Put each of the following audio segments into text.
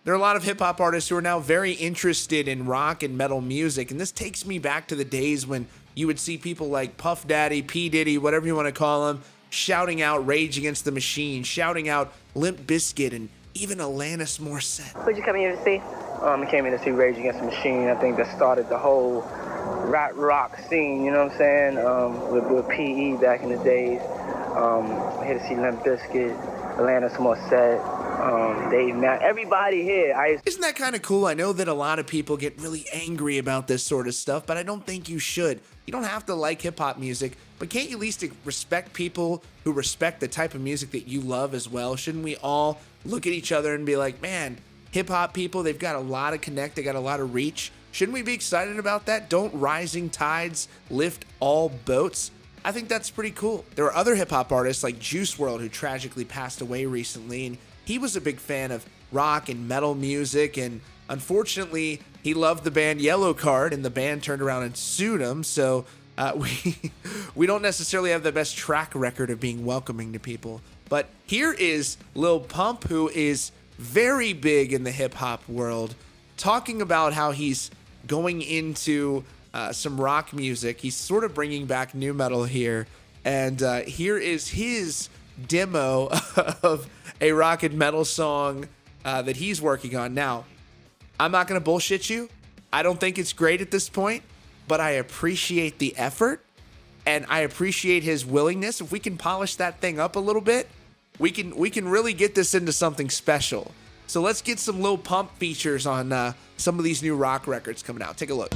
There are a lot of hip hop artists who are now very interested in rock and metal music. And this takes me back to the days when you would see people like Puff Daddy, P. Diddy, whatever you want to call them, shouting out Rage Against the Machine, shouting out Limp Bizkit, and even Alanis Morissette. What'd you come here to see? I came here to see Rage Against the Machine. I think that started the whole rap rock scene, you know what I'm saying? With PE back in the days. I'm here to see Limp Bizkit, Alanis Morissette, Dave Matt, everybody here. Isn't that kind of cool? I know that a lot of people get really angry about this sort of stuff, but I don't think you should. You don't have to like hip hop music, but can't you at least respect people who respect the type of music that you love as well? Shouldn't we all look at each other and be like, man, hip hop people, they've got a lot of connect, they got a lot of reach. Shouldn't we be excited about that? Don't rising tides lift all boats? I think that's pretty cool. There are other hip hop artists like Juice WRLD who tragically passed away recently, and he was a big fan of rock and metal music, and unfortunately, he loved the band Yellow Card, and the band turned around and sued him, so we don't necessarily have the best track record of being welcoming to people. But here is Lil Pump, who is very big in the hip-hop world, talking about how he's going into some rock music. He's sort of bringing back nu metal here, and here is his demo of a rock and metal song that he's working on. Now, I'm not going to bullshit you. I don't think it's great at this point, but I appreciate the effort, and I appreciate his willingness. If we can polish that thing up a little bit, we can really get this into something special. So let's get some Lil Pump features on some of these new rock records coming out. Take a look.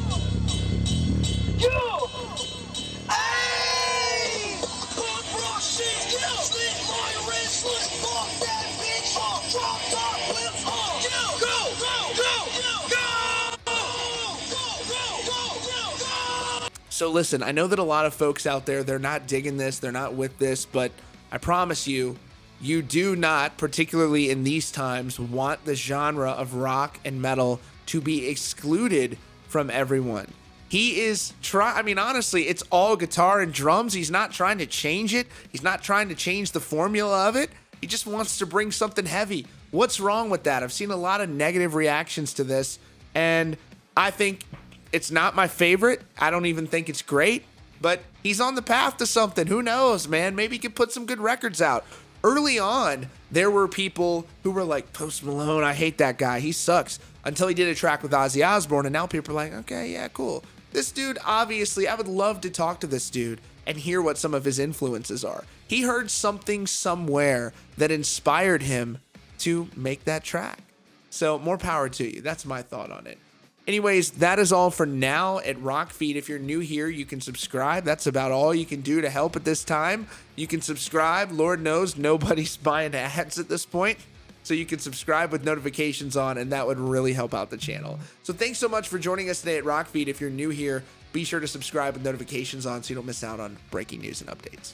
So listen, I know that a lot of folks out there, they're not digging this, they're not with this, but I promise you, you do not, particularly in these times, want the genre of rock and metal to be excluded from everyone. He is honestly, it's all guitar and drums. He's not trying to change it. He's not trying to change the formula of it. He just wants to bring something heavy. What's wrong with that? I've seen a lot of negative reactions to this, and I think it's not my favorite. I don't even think it's great, but he's on the path to something. Who knows, man? Maybe he could put some good records out. Early on, there were people who were like, Post Malone, I hate that guy. He sucks. Until he did a track with Ozzy Osbourne, and now people are like, okay, yeah, cool. This dude, obviously, I would love to talk to this dude and hear what some of his influences are. He heard something somewhere that inspired him to make that track. So more power to you. That's my thought on it. Anyways, that is all for now at Rockfeed. If you're new here, you can subscribe. That's about all you can do to help at this time. You can subscribe. Lord knows nobody's buying ads at this point. So you can subscribe with notifications on, and that would really help out the channel. So thanks so much for joining us today at Rockfeed. If you're new here, be sure to subscribe with notifications on so you don't miss out on breaking news and updates.